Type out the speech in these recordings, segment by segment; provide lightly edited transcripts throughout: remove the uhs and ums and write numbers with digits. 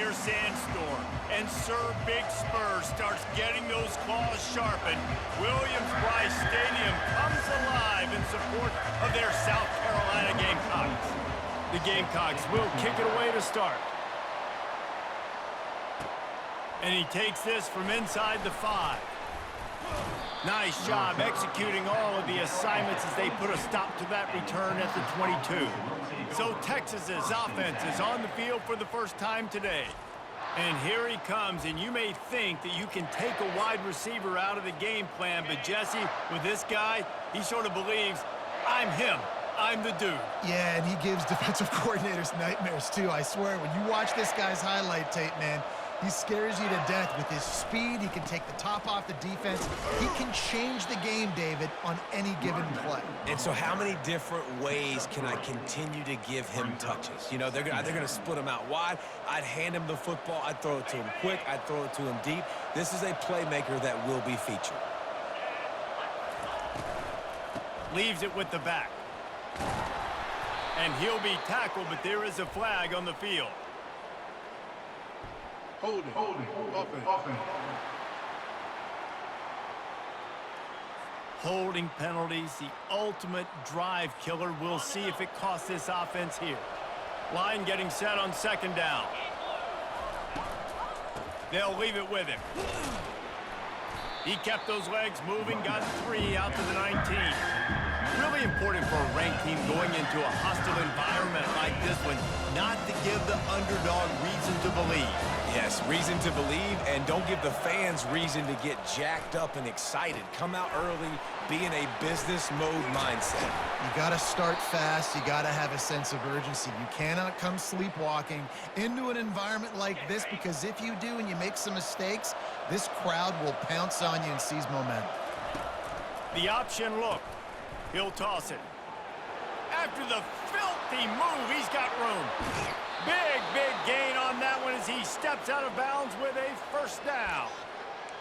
their sandstorm, and Sir Big Spur starts getting those claws sharpened, Williams-Brice Stadium comes alive in support of their South Carolina Gamecocks. The Gamecocks will kick it away to start. And he takes this from inside the 5. Nice job executing all of the assignments as they put a stop to that return at the 22. So Texas's offense is on the field for the first time today. And here he comes, and you may think that you can take a wide receiver out of the game plan, but Jesse, with this guy, he sort of believes, I'm him. I'm the dude. Yeah, and he gives defensive coordinators nightmares too, I swear. When you watch this guy's highlight tape, man, he scares you to death with his speed. He can take the top off the defense. He can change the game, David, on any given play. And so how many different ways can I continue to give him touches? You know, they're going to split him out wide. I'd hand him the football. I'd throw it to him quick. I'd throw it to him deep. This is a playmaker that will be featured. Leaves it with the back. And he'll be tackled, but there is a flag on the field. Holding. Holding penalties, the ultimate drive killer. We'll see if it costs this offense here. Line getting set on second down. They'll leave it with him. He kept those legs moving, got 3 out to the 19. Really important for a ranked team going into a hostile environment like this one, not to give the underdog reason to believe. Yes, reason to believe, and don't give the fans reason to get jacked up and excited. Come out early, be in a business mode mindset. You got to start fast. You got to have a sense of urgency. You cannot come sleepwalking into an environment like this, because if you do and you make some mistakes, this crowd will pounce on you and seize momentum. The option look. He'll toss it. After the filthy move, he's got room. Big gain on that one as he steps out of bounds with a first down.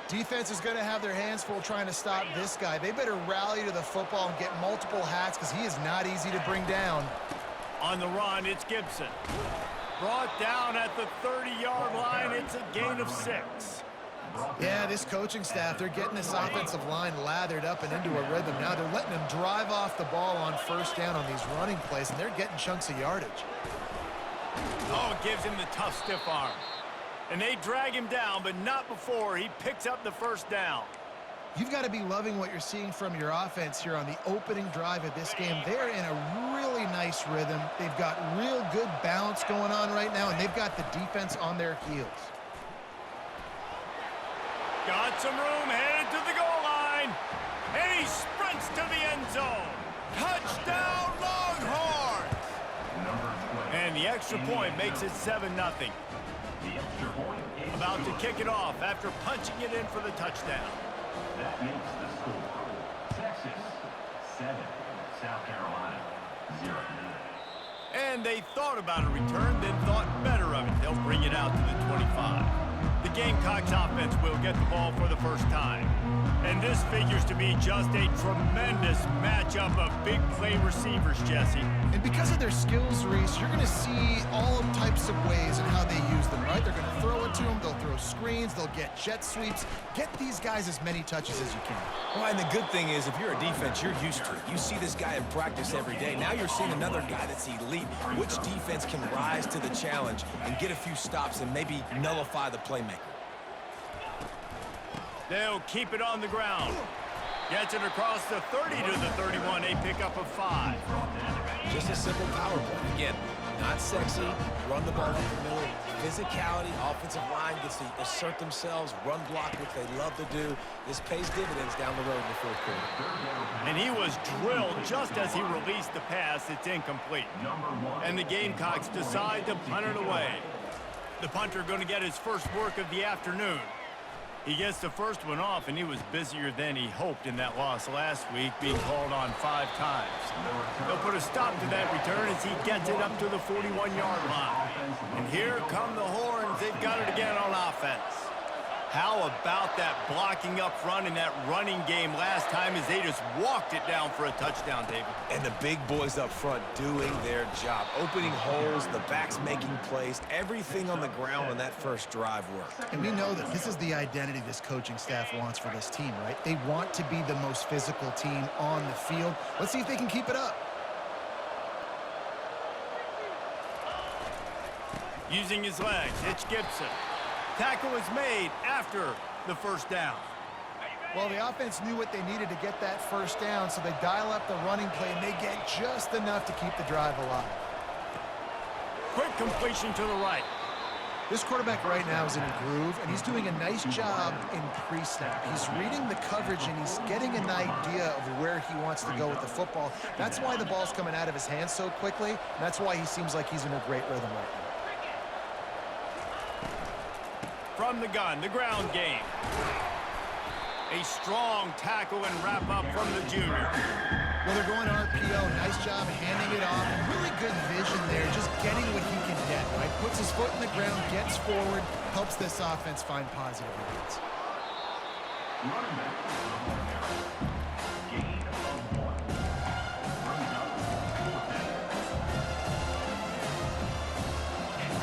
Defense is going to have their hands full trying to stop this guy. They better rally to the football and get multiple hats, because he is not easy to bring down. On the run, it's Gibson. Brought down at the 30-yard line. It's a gain of 6. Yeah, this coaching staff, they're getting this offensive line lathered up and into a rhythm. Now they're letting them drive off the ball on first down on these running plays, and they're getting chunks of yardage. Oh, it gives him the tough, stiff arm. And they drag him down, but not before he picks up the first down. You've got to be loving what you're seeing from your offense here on the opening drive of this game. They're in a really nice rhythm. They've got real good balance going on right now, and they've got the defense on their heels. Got some room, headed to the goal line. And he sprints to the end zone. Touchdown, Longhorns! And the extra point makes it 7-0. About to kick it off after punching it in for the touchdown. That makes the score Texas 7, South Carolina 0. And they thought about a return, then thought better of it. They'll bring it out to the 25. The Gamecocks offense will get the ball for the first time. And this figures to be just a tremendous matchup of big play receivers, Jesse. And because of their skills, Reese, you're going to see all types of ways in how they use them, right? They're going to throw it to them, they'll throw screens, they'll get jet sweeps. Get these guys as many touches as you can. Well, and the good thing is, if you're a defense, you're used to it. You see this guy in practice every day. Now you're seeing another guy that's elite. Which defense can rise to the challenge and get a few stops and maybe nullify the playmaker? They'll keep it on the ground. Gets it across the 30 to the 31, a pickup of 5. Just a simple power play. Again, not sexy, run the ball up the middle, physicality, offensive line gets to assert themselves, run block, which they love to do. This pays dividends down the road in the fourth quarter. And he was drilled just as he released the pass. It's incomplete. And the Gamecocks decide to punt it away. The punter going to get his first work of the afternoon. He gets the first one off, and he was busier than he hoped in that loss last week, being called on 5 times. They'll put a stop to that return as he gets it up to the 41-yard line. And here come the Horns. They've got it again on offense. How about that blocking up front in that running game last time as they just walked it down for a touchdown, David? And the big boys up front doing their job. Opening holes, the backs making plays, everything on the ground on that first drive worked. And we know that this is the identity this coaching staff wants for this team, right? They want to be the most physical team on the field. Let's see if they can keep it up. Using his legs, it's Gibson. Tackle is made after the first down. Well, the offense knew what they needed to get that first down, so they dial up the running play, and they get just enough to keep the drive alive. Quick completion to the right. This quarterback right now is in a groove, and he's doing a nice job in pre-snap. He's reading the coverage, and he's getting an idea of where he wants to go with the football. That's why the ball's coming out of his hands so quickly, and that's why he seems like he's in a great rhythm right now. From the gun, the ground game. A strong tackle and wrap up from the junior. Well, they're going RPO. Nice job handing it off. Really good vision there, just getting what he can get, right? Puts his foot in the ground, gets forward, helps this offense find positive reads. Running back, gain of 1. Brings up 4th down.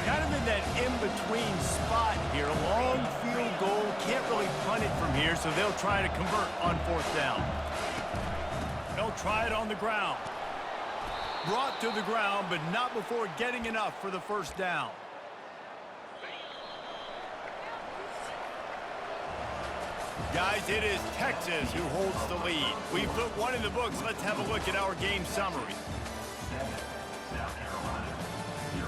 Kind of in that in-between spot here. Long field goal. Can't really punt it from here, so they'll try to convert on 4th down. They'll try it on the ground. Brought to the ground, but not before getting enough for the first down. Guys, it is Texas who holds the lead. We put one in the books. Let's have a look at our game summary. 7, South Carolina, 0.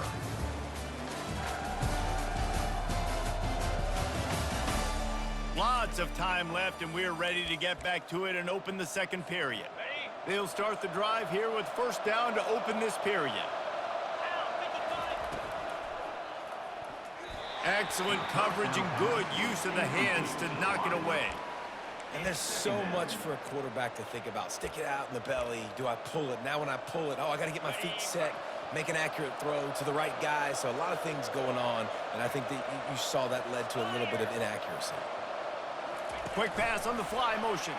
Lots of time left, and we're ready to get back to it and open the second period. They'll start the drive here with first down to open this period. Excellent coverage and good use of the hands to knock it away. And there's so much for a quarterback to think about. Stick it out in the belly. Do I pull it? Now when I pull it, oh, I got to get my feet set, make an accurate throw to the right guy. So a lot of things going on, and I think that you saw that led to a little bit of inaccuracy. Quick pass on the fly motion.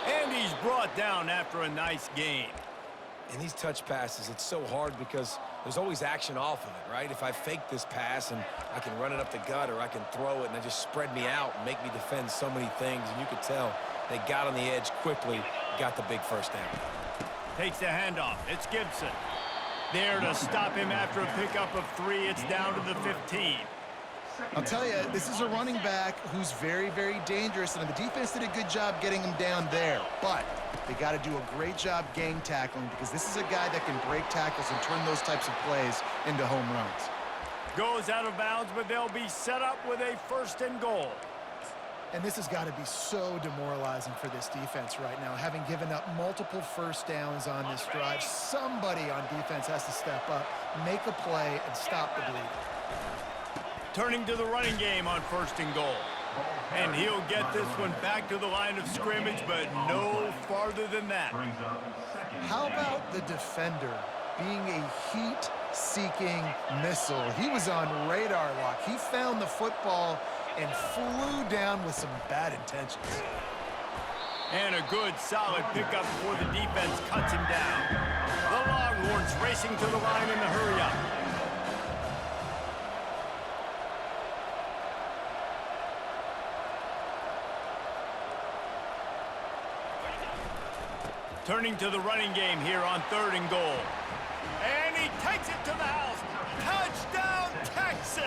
And he's brought down after a nice gain. In these touch passes, it's so hard because there's always action off of it, right? If I fake this pass and I can run it up the gut or I can throw it and it just spread me out and make me defend so many things, and you could tell they got on the edge quickly, got the big first down. Takes the handoff. It's Gibson. There to stop him after a pickup of 3. It's down to the 15. I'll tell you, this is a running back who's very, very dangerous, and the defense did a good job getting him down there. But they got to do a great job gang tackling because this is a guy that can break tackles and turn those types of plays into home runs. Goes out of bounds, but they'll be set up with a 1st and goal. And this has got to be so demoralizing for this defense right now. Having given up multiple first downs on this drive, somebody on defense has to step up, make a play, and stop the bleeding. Turning to the running game on 1st and goal. And he'll get this one back to the line of scrimmage, but no farther than that. How about the defender being a heat-seeking missile? He was on radar lock. He found the football and flew down with some bad intentions. And a good, solid pickup before the defense cuts him down. The Longhorns racing to the line in the hurry-up. Turning to the running game here on 3rd and goal. And he takes it to the house. Touchdown, Texas!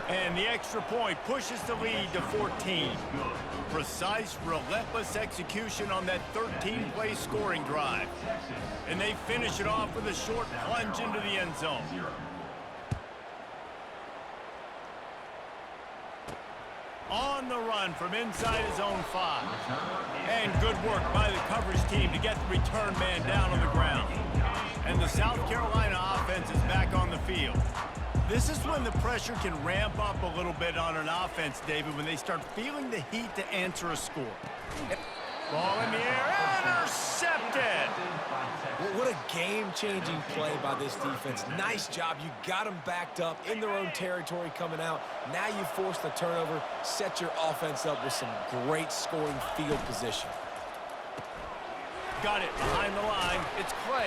And the extra point pushes the lead to 14. Precise, relentless execution on that 13-play scoring drive. And they finish it off with a short plunge into the end zone. On the run from inside his own 5. And good work by the coverage team to get the return man down on the ground. And the South Carolina offense is back on the field. This is when the pressure can ramp up a little bit on an offense, David, when they start feeling the heat to answer a score. Ball in the air, intercepted! What a game-changing play by this defense. Nice job. You got them backed up in their own territory coming out. Now you force the turnover, set your offense up with some great scoring field position. Got it behind the line. It's Clay.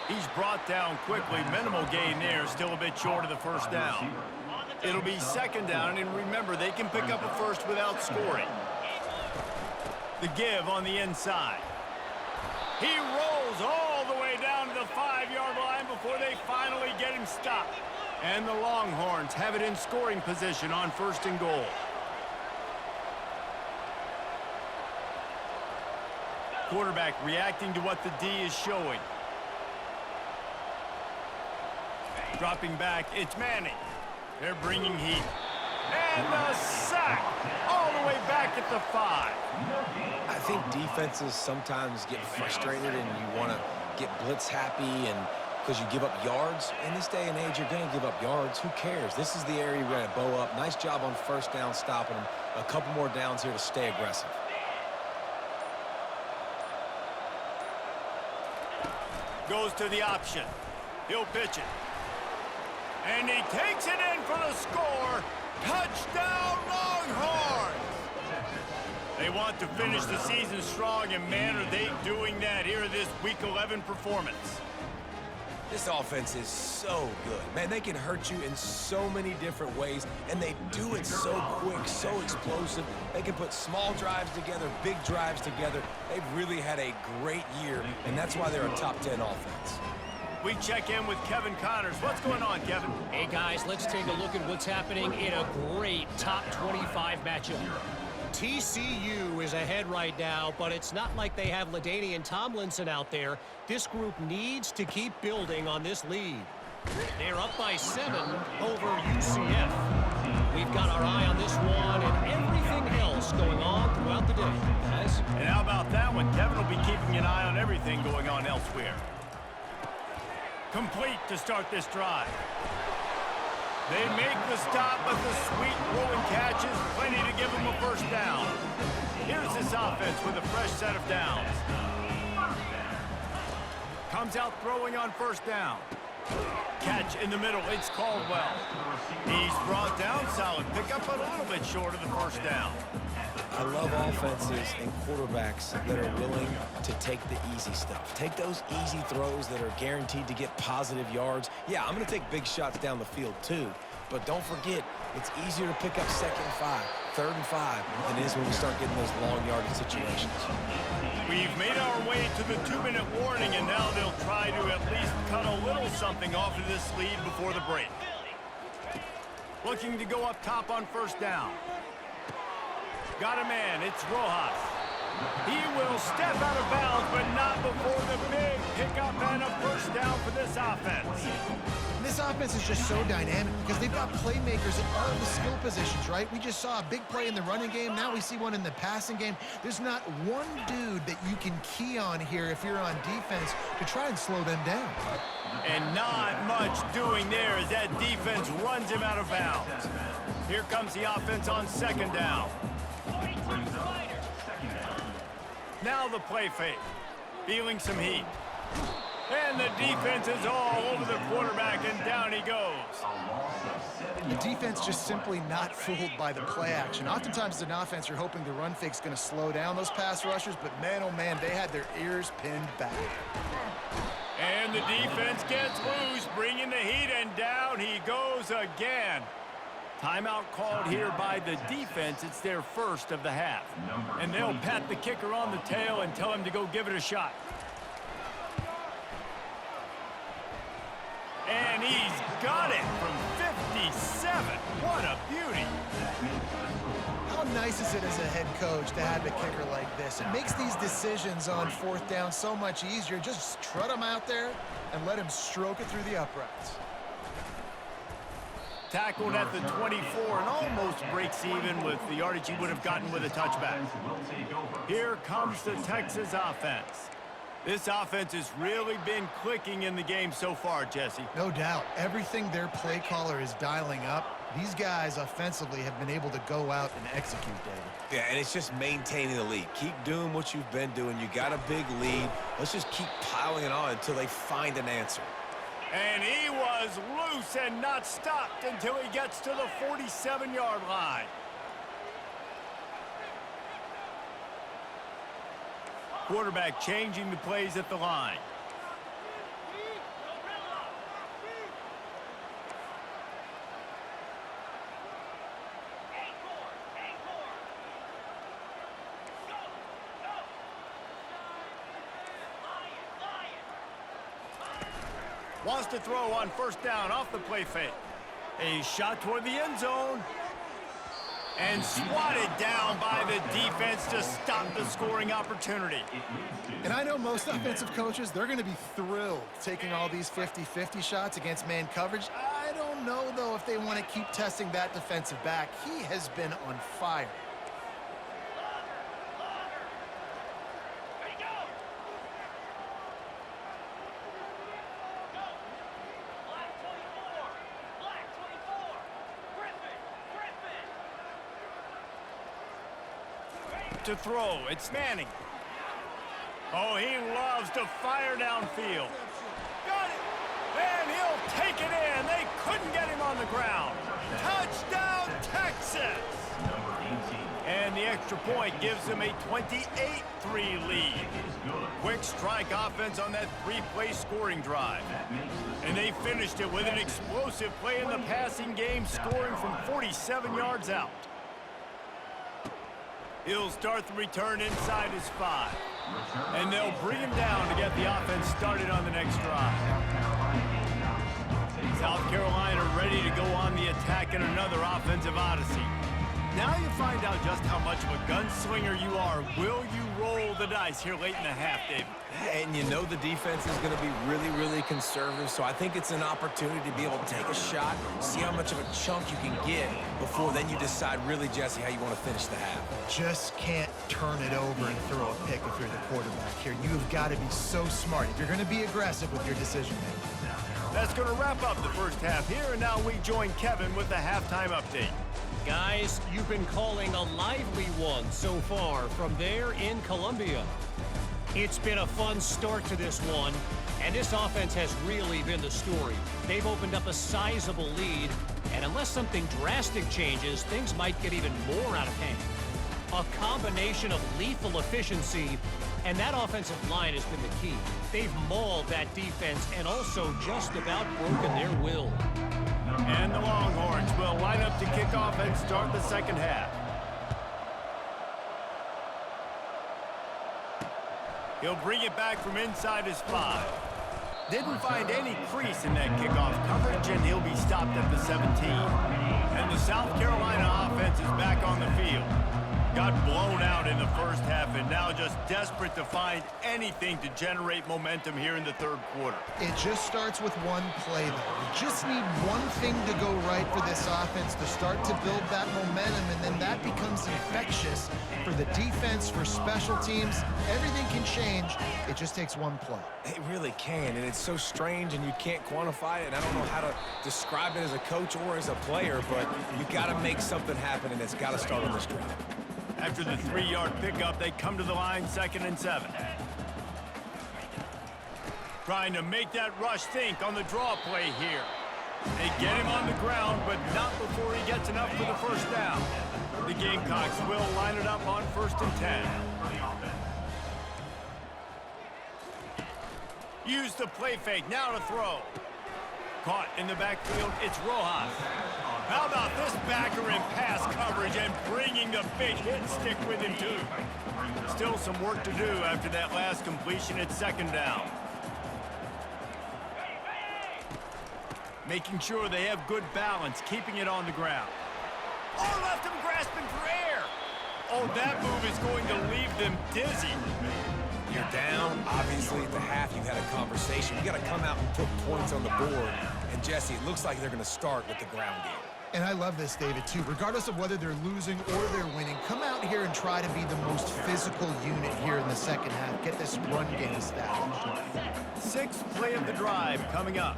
He's brought down quickly. Minimal gain there. Still a bit short of the first down. It'll be second down, and remember, they can pick up a first without scoring. The give on the inside. He rolls all the way down to the 5-yard line before they finally get him stopped. And the Longhorns have it in scoring position on 1st and goal. Quarterback reacting to what the D is showing. Dropping back, it's Manning. They're bringing heat. And a sack all the way back at the 5. I think defenses sometimes get frustrated and you want to get blitz happy and because you give up yards. In this day and age, you're going to give up yards. Who cares? This is the area you're going to bow up. Nice job on 1st down stopping them. A couple more downs here to stay aggressive. Goes to the option. He'll pitch it. And he takes it in for the score. Touchdown, Longhorns! They want to finish the season strong, and man, are they doing that here in this Week 11 performance. This offense is so good. Man, they can hurt you in so many different ways, and they do it so quick, so explosive. They can put small drives together, big drives together. They've really had a great year, and that's why they're a top 10 offense. We check in with Kevin Connors. What's going on, Kevin? Hey, guys, let's take a look at what's happening in a great top 25 matchup. TCU is ahead right now, but it's not like they have LaDainian Tomlinson out there. This group needs to keep building on this lead. They're up by 7 over UCF. We've got our eye on this one and everything else going on throughout the day. Guys? And how about that one? Kevin will be keeping an eye on everything going on elsewhere. Complete to start this drive. They make the stop, but the sweet throwing catch is plenty to give them a 1st down. Here's this offense with a fresh set of downs. Comes out throwing on 1st down. Catch in the middle, it's Caldwell. He's brought down, solid pickup, but a little bit short of the 1st down. I love offenses and quarterbacks that are willing to take the easy stuff. Take those easy throws that are guaranteed to get positive yards. Yeah, I'm going to take big shots down the field too, but don't forget, it's easier to pick up 2nd and 5, 3rd and 5 than it is when we start getting those long yardage situations. We've made our way to the 2-minute warning, and now they'll try to at least cut a little something off of this lead before the break. Looking to go up top on 1st down. Got a man, it's Rojas. He will step out of bounds, but not before the big pickup and a 1st down for this offense. This offense is just so dynamic because they've got playmakers in all the skill positions, right? We just saw a big play in the running game. Now we see one in the passing game. There's not one dude that you can key on here if you're on defense to try and slow them down. And not much doing there as that defense runs him out of bounds. Here comes the offense on 2nd down. Now the play fake. Feeling some heat. And the defense is all over the quarterback, and down he goes. The defense just simply not fooled by the play action. Oftentimes as an offense, you're hoping the run fake's going to slow down those pass rushers, but man, oh man, they had their ears pinned back. And the defense gets loose, bringing the heat, and down he goes again. Timeout called here by the defense. It's their 1st of the half. And they'll pat the kicker on the tail and tell him to go give it a shot. And he's got it from 57. What a beauty. How nice is it as a head coach to have a kicker like this? It makes these decisions on 4th down so much easier. Just trot him out there and let him stroke it through the uprights. Tackled at the 24 and almost breaks even with the yardage he would have gotten with a touchback. Here comes the Texas offense. This offense has really been clicking in the game so far, Jesse. No doubt. Everything their play caller is dialing up, these guys offensively have been able to go out and execute, David. Yeah, and it's just maintaining the lead. Keep doing what you've been doing. You got a big lead. Let's just keep piling it on until they find an answer. And he was loose and not stopped until he gets to the 47-yard line. Quarterback changing the plays at the line. Wants to throw on first down off the play fake. A shot toward the end zone. And swatted down by the defense to stop the scoring opportunity. And I know most offensive coaches, they're going to be thrilled taking all these 50-50 shots against man coverage. I don't know, though, if they want to keep testing that defensive back. He has been on fire. To throw, it's Manning. Oh, he loves to fire downfield. Got it, and he'll take it in. They couldn't get him on the ground. Touchdown, Texas! And the extra point gives them a 28-3 lead. Quick strike offense on that three-play scoring drive. And they finished it with an explosive play in the passing game, scoring from 47 yards out. He'll start the return inside his 5. And they'll bring him down to get the offense started on the next drive. South Carolina ready to go on the attack in another offensive odyssey. Now you find out just how much of a gunslinger you are. Will you roll the dice here late in the half, David? And you know the defense is going to be really, really conservative, so I think it's an opportunity to be able to take a shot, see how much of a chunk you can get before then you decide really, Jesse, how you want to finish the half. Just can't turn it over and throw a pick if you're the quarterback here. You've got to be so smart if you're going to be aggressive with your decision-making. That's going to wrap up the first half here, and now we join Kevin with the halftime update. Guys, you've been calling a lively one so far from there in Columbia. It's been a fun start to this one, and this offense has really been the story. They've opened up a sizable lead, and unless something drastic changes, things might get even more out of hand. A combination of lethal efficiency, and that offensive line has been the key. They've mauled that defense and also just about broken their will. And the Longhorns will line up to kick off and start the second half. He'll bring it back from inside his 5. Didn't find any crease in that kickoff coverage, and he'll be stopped at the 17. And the South Carolina offense is back on the field. Got blown out in the first half and now just desperate to find anything to generate momentum here in the third quarter. It just starts with one play, though. You just need one thing to go right for this offense to start to build that momentum, and then that becomes infectious for the defense, for special teams. Everything can change. It just takes one play. It really can, and it's so strange, and you can't quantify it, and I don't know how to describe it as a coach or as a player, but you got to make something happen, and it's got to start on this drive. After the 3-yard pickup, they come to the line 2nd and 7. Trying to make that rush think on the draw play here. They get him on the ground, but not before he gets enough for the first down. The Gamecocks will line it up on 1st and 10. Use the play fake, now to throw. Caught in the backfield, it's Rojas. How about this backer in pass coverage and bringing the big hit stick with him, too? Still some work to do after that last completion at 2nd down. Making sure they have good balance, keeping it on the ground. Oh, left him grasping for air. Oh, that move is going to leave them dizzy. You're down. Obviously, at the half, you've had a conversation. You got to come out and put points on the board. And, Jesse, it looks like they're going to start with the ground game. And I love this, David, too. Regardless of whether they're losing or they're winning, come out here and try to be the most physical unit here in the second half. Get this run game established. Sixth play of the drive coming up.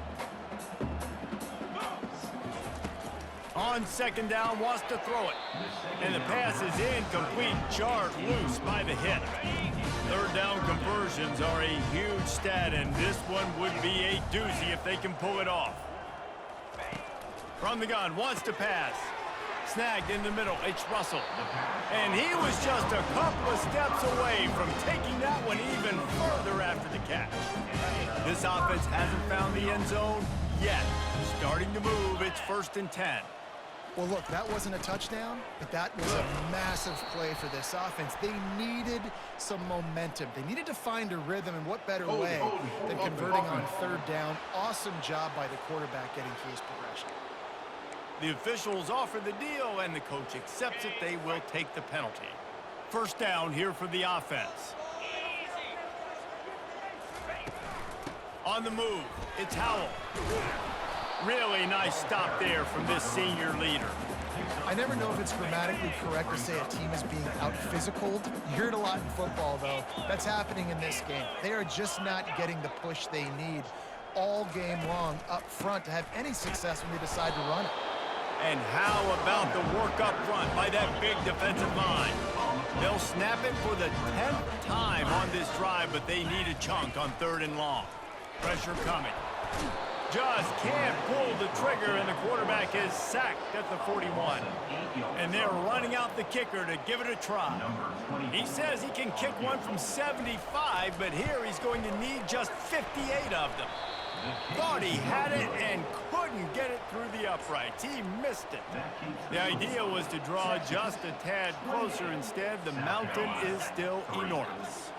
On second down, wants to throw it. And the pass is incomplete, jarred loose by the hit. Third down conversions are a huge stat, and this one would be a doozy if they can pull it off. From the gun, wants to pass. Snagged in the middle, it's Russell. And he was just a couple of steps away from taking that one even further after the catch. This offense hasn't found the end zone yet. Starting to move, it's 1st and 10. Well, look, that wasn't a touchdown, but that was a massive play for this offense. They needed some momentum. They needed to find a rhythm, and what better way than converting on third down. Awesome job by the quarterback getting through his progression. The officials offer the deal, and the coach accepts it. They will take the penalty. First down here for the offense. On the move, it's Howell. Really nice stop there from this senior leader. I never know if it's grammatically correct to say a team is being out-physicaled. You hear it a lot in football, though. That's happening in this game. They are just not getting the push they need all game long up front to have any success when they decide to run it. And how about the work up front by that big defensive line? They'll snap it for the 10th time on this drive, but they need a chunk on 3rd and long. Pressure coming. Just can't pull the trigger, and the quarterback is sacked at the 41. And they're running out the kicker to give it a try. He says he can kick one from 75, but here he's going to need just 58 of them. Thought he had it and couldn't get it through the uprights. He missed it. The idea was to draw just a tad closer. Instead, the mountain is still enormous.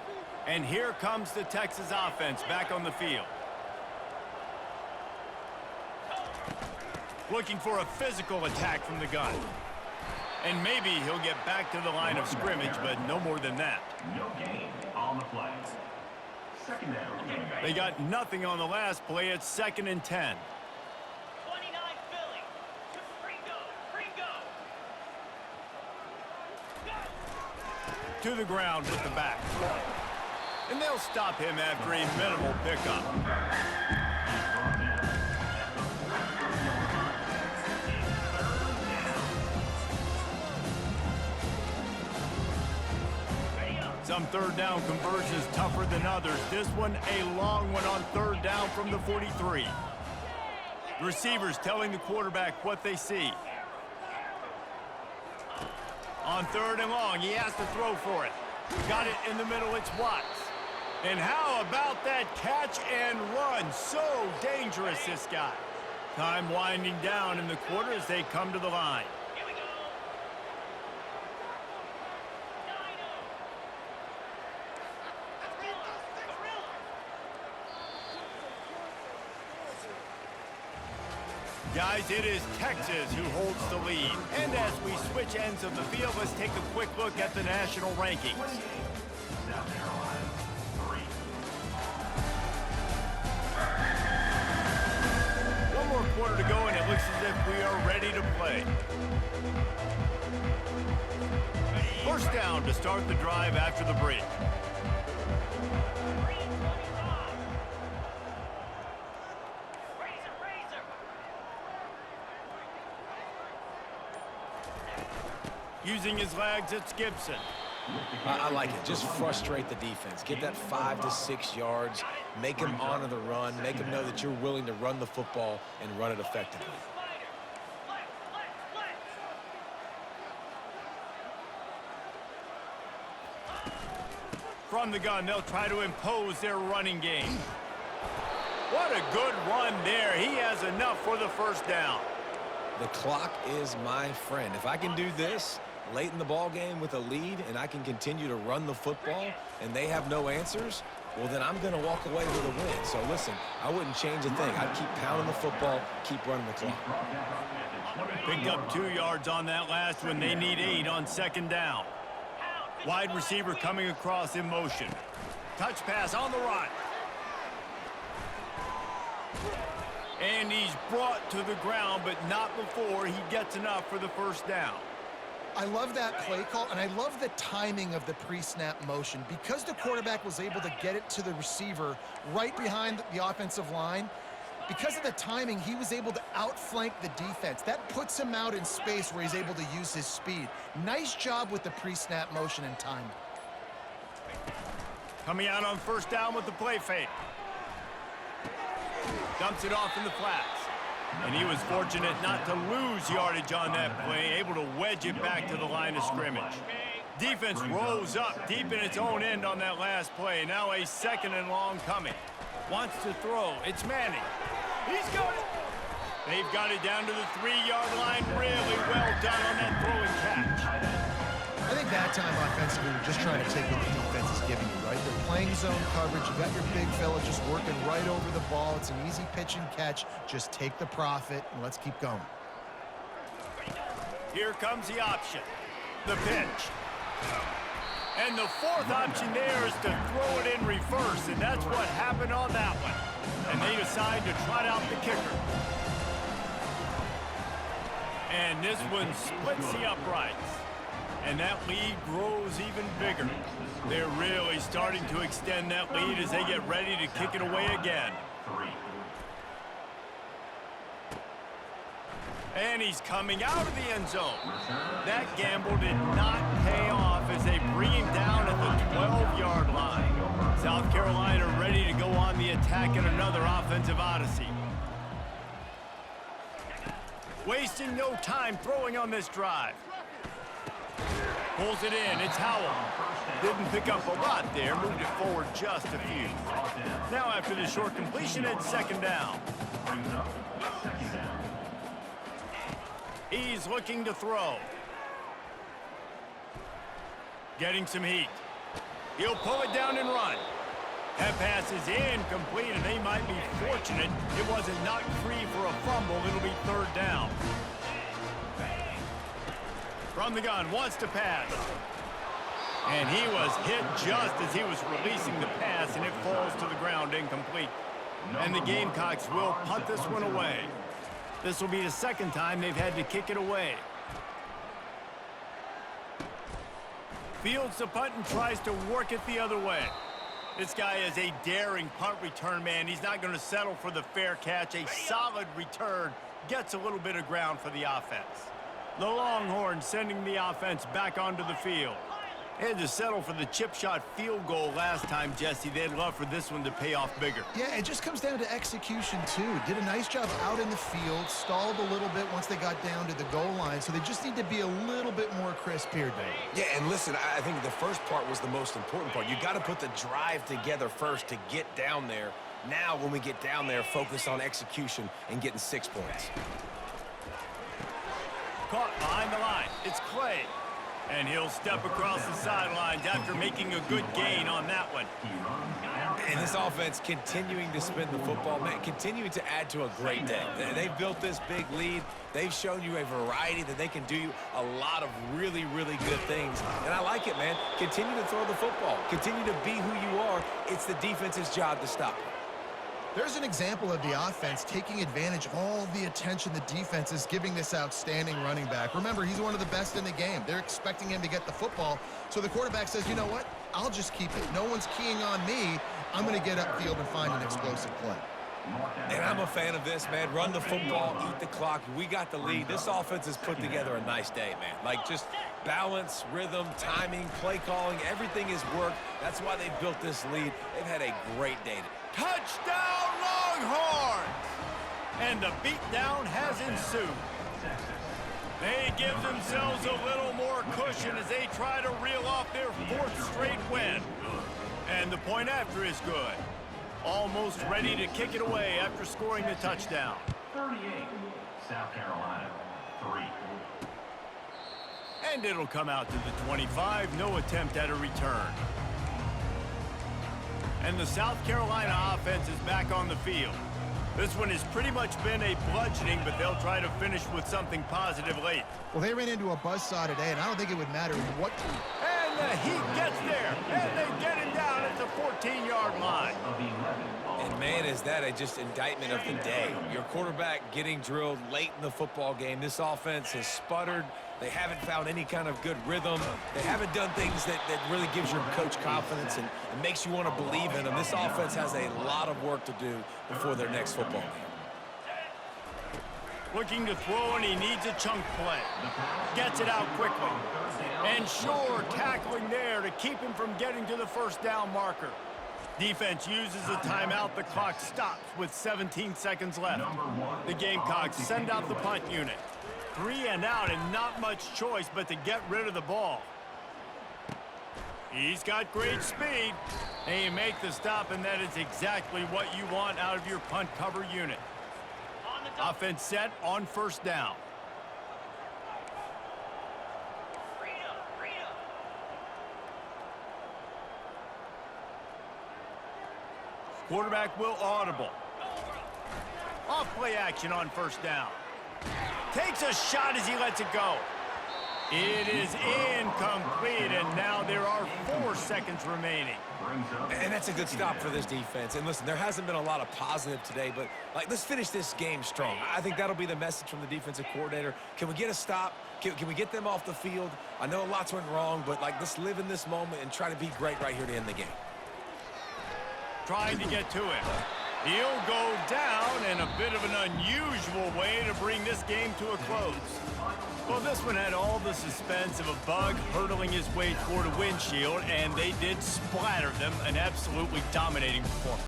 And here comes the Texas offense back on the field. Looking for a physical attack from the gun. And maybe he'll get back to the line of scrimmage, but no more than that. No gain on the play. Second down. They got nothing on the last play. It's 2nd and 10. 29 Philly to Ringo. To the ground with the back. And they'll stop him after a minimal pickup. Some third down conversions tougher than others. This one a long one on 3rd down from the 43. The receivers telling the quarterback what they see. On 3rd and long, he has to throw for it. Got it in the middle, it's Watts. And how about that catch and run? So dangerous, this guy. Time winding down in the quarter as they come to the line. Guys, it is Texas who holds the lead. And as we switch ends of the field, let's take a quick look at the national rankings. South Carolina, 3. One more quarter to go, and it looks as if we are ready to play. First down to start the drive after the break. Using his legs, it's Gibson. I like it. Just frustrate the defense. Get that 5 to 6 yards. Make them honor the run. Make them know that you're willing to run the football and run it effectively. From the gun, they'll try to impose their running game. What a good run there. He has enough for the first down. The clock is my friend. If I can do this late in the ball game with a lead and I can continue to run the football and they have no answers, well, then I'm going to walk away with a win. So, listen, I wouldn't change a thing. I'd keep pounding the football, keep running the clock. Picked up 2 yards on that last one. They need 8 on 2nd down. Wide receiver coming across in motion. Touch pass on the run. And he's brought to the ground, but not before he gets enough for the first down. I love that play call, and I love the timing of the pre-snap motion. Because the quarterback was able to get it to the receiver right behind the offensive line, because of the timing, he was able to outflank the defense. That puts him out in space where he's able to use his speed. Nice job with the pre-snap motion and timing. Coming out on first down with the play fake. Dumps it off in the flats. And he was fortunate not to lose yardage on that play, able to wedge it back to the line of scrimmage. Defense rose up deep in its own end on that last play. Now a 2nd and long coming. Wants to throw. It's Manning. He's got it. They've got it down to the 3-yard line. Really well done on that throw and catch. I think that time offensively, we're just trying to take what the defense is giving you, right? They're playing zone coverage. You got your big fella just working right over the ball. It's an easy pitch and catch. Just take the profit, and let's keep going. Here comes the option. The pitch. And the 4th option there is to throw it in reverse, and that's what happened on that one. And they decide to trot out the kicker. And this one splits the uprights. And that lead grows even bigger. They're really starting to extend that lead as they get ready to kick it away again. And he's coming out of the end zone. That gamble did not pay off as they bring him down at the 12-yard line. South Carolina ready to go on the attack in another offensive odyssey. Wasting no time throwing on this drive. Pulls it in. It's Howell. Didn't pick up a lot there. Moved it forward just a few. Now after the short completion, it's 2nd down. He's looking to throw. Getting some heat. He'll pull it down and run. That pass is incomplete, and they might be fortunate it wasn't knocked free for a fumble. It'll be 3rd down. From the gun, wants to pass. And he was hit just as he was releasing the pass, and it falls to the ground incomplete. And the Gamecocks will punt this one away. This will be the 2nd time they've had to kick it away. Fields the punt and tries to work it the other way. This guy is a daring punt return man. He's not going to settle for the fair catch. A solid return gets a little bit of ground for the offense. The Longhorns sending the offense back onto the field. They had to settle for the chip shot field goal last time, Jesse. They'd love for this one to pay off bigger. Yeah, it just comes down to execution, too. Did a nice job out in the field, stalled a little bit once they got down to the goal line, so they just need to be a little bit more crisp here, Dave. Yeah, and listen, I think the first part was the most important part. You got to put the drive together first to get down there. Now, when we get down there, focus on execution and getting 6 points. Caught behind the line. It's Clay. And he'll step across the sidelines after making a good gain on that one. And this offense continuing to spin the football, man, continuing to add to a great day. They've built this big lead. They've shown you a variety that they can do a lot of really, really good things. And I like it, man. Continue to throw the football. Continue to be who you are. It's the defense's job to stop you. There's an example of the offense taking advantage of all the attention the defense is giving this outstanding running back. Remember, he's one of the best in the game. They're expecting him to get the football. So the quarterback says, you know what? I'll just keep it. No one's keying on me. I'm going to get upfield and find an explosive play. And I'm a fan of this, man. Run the football, eat the clock. We got the lead. This offense has put together a nice day, man. Like, just balance, rhythm, timing, play calling, everything has worked. That's why they've built this lead. They've had a great day. Touchdown, Longhorns! And the beatdown has ensued. They give themselves a little more cushion as they try to reel off their 4th straight win. And the point after is good. Almost ready to kick it away after scoring the touchdown. 38, South Carolina, 3. And it'll come out to the 25. No attempt at a return. And the South Carolina offense is back on the field. This one has pretty much been a bludgeoning, but they'll try to finish with something positive late. Well, they ran into a buzzsaw today, and I don't think it would matter what. And the heat gets there, and they get him down at the 14-yard line. Of 11 And, man, is that just indictment of the day. Your quarterback getting drilled late in the football game. This offense has sputtered. They haven't found any kind of good rhythm. They haven't done things that really gives your coach confidence and makes you want to believe in them. This offense has a lot of work to do before their next football game. Looking to throw, and he needs a chunk play. Gets it out quickly. And sure, tackling there to keep him from getting to the first down marker. Defense uses a timeout. The clock stops with 17 seconds left. The Gamecocks send out the punt unit. 3 and out, and not much choice but to get rid of the ball. He's got great speed. And you make the stop, and that is exactly what you want out of your punt cover unit. Offense set on first down. Quarterback will audible. Off play action on first down. Takes a shot as he lets it go. It is incomplete, and now there are 4 seconds remaining. And that's a good stop for this defense. And listen, there hasn't been a lot of positive today, but let's finish this game strong. I think that'll be the message from the defensive coordinator. Can we get a stop? Can we get them off the field? I know lots went wrong, but let's live in this moment and try to be great right here to end the game. Trying to get to him. He'll go down in a bit of an unusual way to bring this game to a close. Well, this one had all the suspense of a bug hurtling his way toward a windshield, and they did splatter them, an absolutely dominating performance.